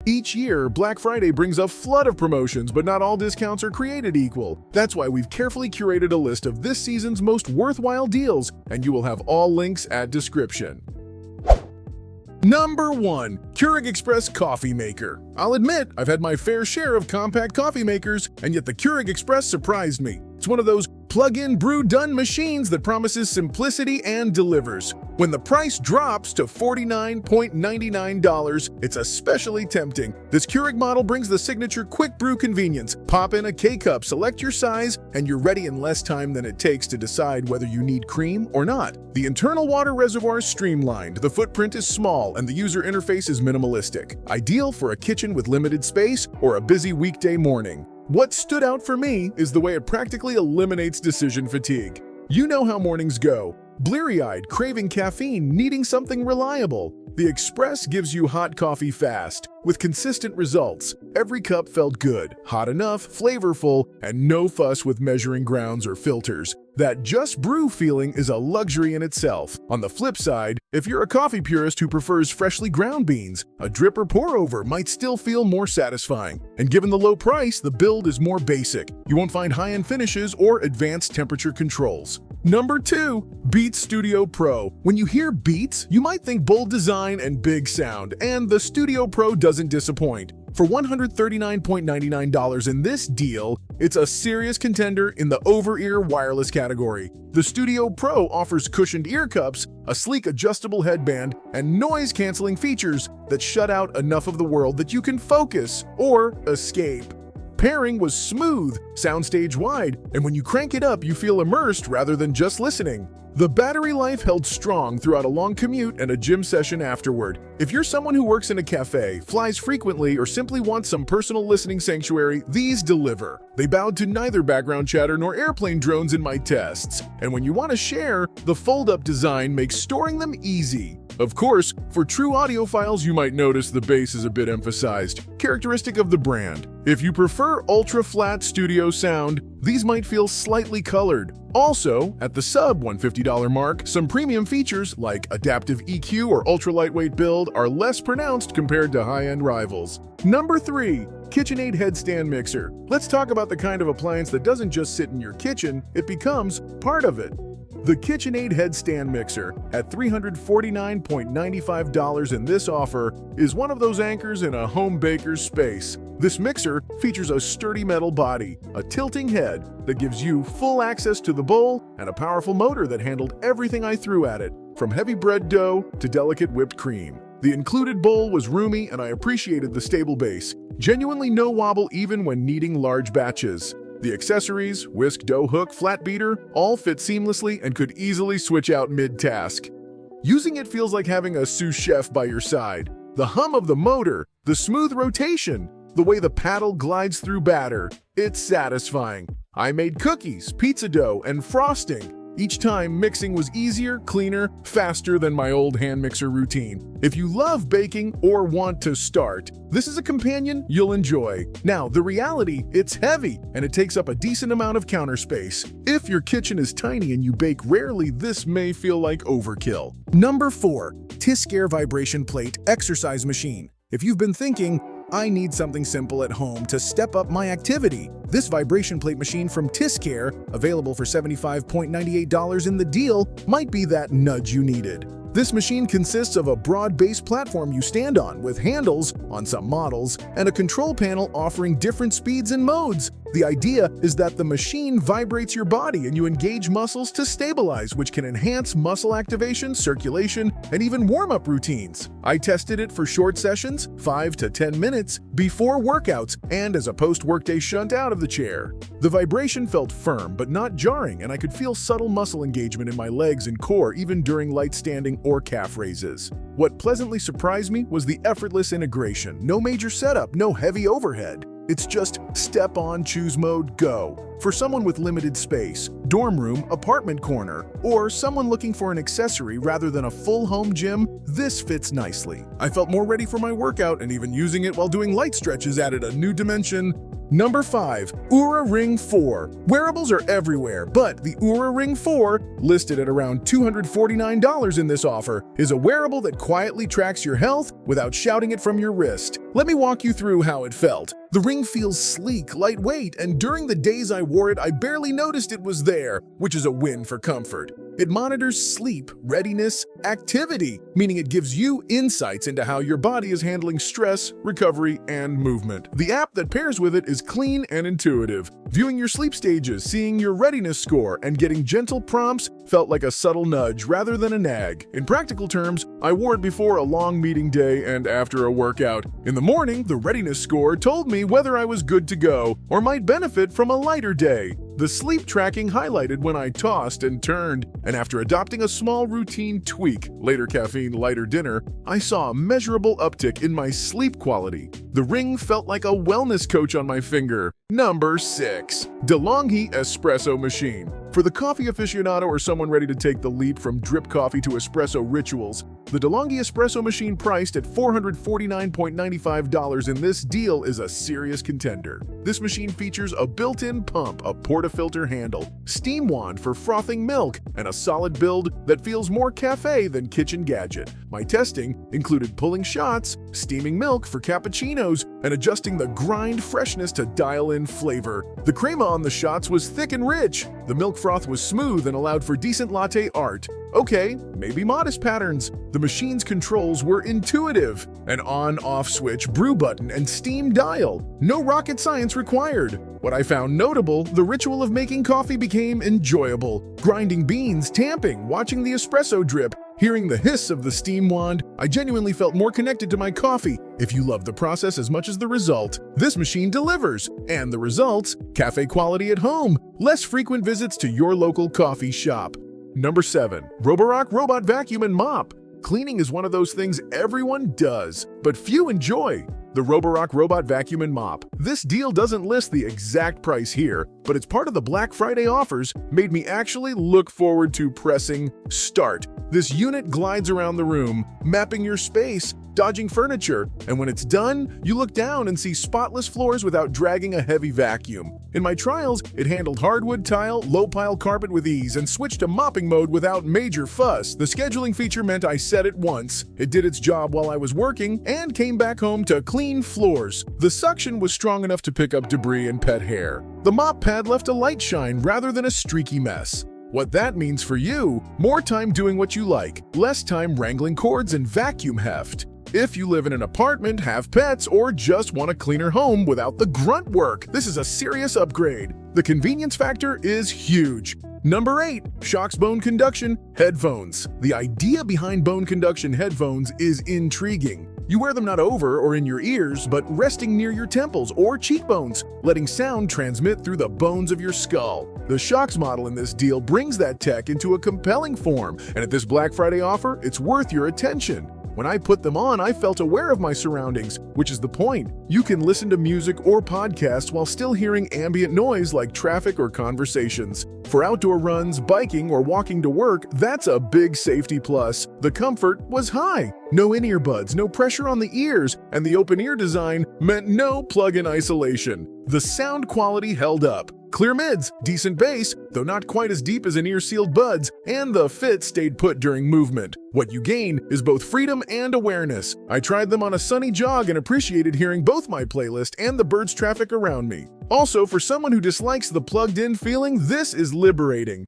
Each year, Black Friday brings a flood of promotions, but not all discounts are created equal. That's why we've carefully curated a list of this season's most worthwhile deals, and you will have all links at description. Number 1. Keurig Express Coffee Maker. I'll admit, I've had my fair share of compact coffee makers, and yet the Keurig Express surprised me. It's one of those plug-in brew-done machines that promises simplicity and delivers. When the price drops to $49.99, it's especially tempting. This Keurig model brings the signature quick brew convenience. Pop in a K-cup, select your size, and you're ready in less time than it takes to decide whether you need cream or not. The internal water reservoir is streamlined, the footprint is small, and the user interface is minimalistic. Ideal for a kitchen with limited space or a busy weekday morning. What stood out for me is the way it practically eliminates decision fatigue. You know how mornings go. Bleary-eyed, craving caffeine, needing something reliable. The Express gives you hot coffee fast, with consistent results. Every cup felt good, hot enough, flavorful, and no fuss with measuring grounds or filters. That just brew feeling is a luxury in itself. On the flip side, if you're a coffee purist who prefers freshly ground beans, a drip or pour-over might still feel more satisfying. And given the low price, the build is more basic. You won't find high-end finishes or advanced temperature controls. Number 2. Beats Studio Pro. When you hear Beats, you might think bold design and big sound, and the Studio Pro doesn't disappoint. For $139.99 in this deal, it's a serious contender in the over-ear wireless category. The Studio Pro offers cushioned ear cups, a sleek adjustable headband, and noise-canceling features that shut out enough of the world that you can focus or escape. Pairing was smooth, soundstage-wide, and when you crank it up, you feel immersed rather than just listening. The battery life held strong throughout a long commute and a gym session afterward. If you're someone who works in a cafe, flies frequently, or simply wants some personal listening sanctuary, these deliver. They bowed to neither background chatter nor airplane drones in my tests. And when you want to share, the fold-up design makes storing them easy. Of course, for true audiophiles, you might notice the bass is a bit emphasized, characteristic of the brand. If you prefer ultra-flat studio sound, these might feel slightly colored. Also, at the sub-$150 mark, some premium features like adaptive EQ or ultra-lightweight build are less pronounced compared to high-end rivals. Number 3. KitchenAid Headstand Mixer. Let's talk about the kind of appliance that doesn't just sit in your kitchen, it becomes part of it. The KitchenAid Headstand Mixer, at $349.95 in this offer, is one of those anchors in a home baker's space. This mixer features a sturdy metal body, a tilting head that gives you full access to the bowl, and a powerful motor that handled everything I threw at it, from heavy bread dough to delicate whipped cream. The included bowl was roomy, and I appreciated the stable base. Genuinely no wobble even when kneading large batches. The accessories, whisk dough hook, flat beater, all fit seamlessly and could easily switch out mid-task. Using it feels like having a sous chef by your side. The hum of the motor, the smooth rotation, the way the paddle glides through batter, it's satisfying. I made cookies, pizza dough, and frosting. Each time, mixing was easier, cleaner, faster than my old hand mixer routine. If you love baking or want to start, this is a companion you'll enjoy. Now, the reality, it's heavy, and it takes up a decent amount of counter space. If your kitchen is tiny and you bake rarely, this may feel like overkill. Number 4. TISC Vibration Plate Exercise Machine. If you've been thinking, I need something simple at home to step up my activity, this vibration plate machine from TISC, available for $75.98 in the deal, might be that nudge you needed. This machine consists of a broad base platform you stand on, with handles on some models, and a control panel offering different speeds and modes. The idea is that the machine vibrates your body and you engage muscles to stabilize, which can enhance muscle activation, circulation, and even warm-up routines. I tested it for short sessions, 5 to 10 minutes, before workouts, and as a post-workday shunt out of the chair. The vibration felt firm but not jarring, and I could feel subtle muscle engagement in my legs and core even during light standing or calf raises. What pleasantly surprised me was the effortless integration. No major setup, no heavy overhead. It's just step on, choose mode, go. For someone with limited space, dorm room, apartment corner, or someone looking for an accessory rather than a full home gym, this fits nicely. I felt more ready for my workout, and even using it while doing light stretches added a new dimension. Number 5. Oura Ring 4. Wearables are everywhere, but the Oura Ring 4, listed at around $249 in this offer, is a wearable that quietly tracks your health without shouting it from your wrist. Let me walk you through how it felt. The ring feels sleek, lightweight, and during the days I wore it, I barely noticed it was there, which is a win for comfort. It monitors sleep, readiness, activity, meaning it gives you insights into how your body is handling stress, recovery, and movement. The app that pairs with it is clean and intuitive. Viewing your sleep stages, seeing your readiness score, and getting gentle prompts felt like a subtle nudge rather than a nag. In practical terms, I wore it before a long meeting day and after a workout. In the morning, the readiness score told me whether I was good to go or might benefit from a lighter day. The sleep tracking highlighted when I tossed and turned, and after adopting a small routine tweak, later caffeine, lighter dinner, I saw a measurable uptick in my sleep quality. The ring felt like a wellness coach on my finger. Number 6. DeLonghi Espresso Machine. For the coffee aficionado or someone ready to take the leap from drip coffee to espresso rituals, the DeLonghi Espresso Machine priced at $449.95 in this deal is a serious contender. This machine features a built-in pump, a portafilter handle, steam wand for frothing milk, and a solid build that feels more cafe than kitchen gadget. My testing included pulling shots, steaming milk for cappuccinos, and adjusting the grind freshness to dial in flavor. The crema on the shots was thick and rich. The milk froth was smooth and allowed for decent latte art. Okay, maybe modest patterns. The machine's controls were intuitive. An on-off switch, brew button, and steam dial. No rocket science required. What I found notable, the ritual of making coffee became enjoyable. Grinding beans, tamping, watching the espresso drip, hearing the hiss of the steam wand, I genuinely felt more connected to my coffee. If you love the process as much as the result, this machine delivers. And the results? Cafe quality at home. Less frequent visits to your local coffee shop. Number 7. Roborock Robot Vacuum and Mop. Cleaning is one of those things everyone does, but few enjoy. The Roborock Robot Vacuum and Mop. This deal doesn't list the exact price here, but it's part of the Black Friday offers made me actually look forward to pressing start. This unit glides around the room, mapping your space, dodging furniture, and when it's done, you look down and see spotless floors without dragging a heavy vacuum. In my trials, it handled hardwood tile, low-pile carpet with ease, and switched to mopping mode without major fuss. The scheduling feature meant I set it once, it did its job while I was working, and came back home to clean floors. The suction was strong enough to pick up debris and pet hair. The mop pad left a light shine rather than a streaky mess. What that means for you, more time doing what you like, less time wrangling cords and vacuum heft. If you live in an apartment, have pets, or just want a cleaner home without the grunt work, this is a serious upgrade. The convenience factor is huge. Number 8. Shokz Bone Conduction Headphones. The idea behind bone conduction headphones is intriguing. You wear them not over or in your ears, but resting near your temples or cheekbones, letting sound transmit through the bones of your skull. The Shokz model in this deal brings that tech into a compelling form, and at this Black Friday offer, it's worth your attention. When I put them on, I felt aware of my surroundings, which is the point. You can listen to music or podcasts while still hearing ambient noise like traffic or conversations. For outdoor runs, biking, or walking to work, that's a big safety plus. The comfort was high. No in-ear buds, no pressure on the ears, and the open-ear design meant no plug-in isolation. The sound quality held up. Clear mids, decent bass, though not quite as deep as in-ear sealed buds, and the fit stayed put during movement. What you gain is both freedom and awareness. I tried them on a sunny jog and appreciated hearing both my playlist and the birds' traffic around me. Also, for someone who dislikes the plugged-in feeling, this is liberating.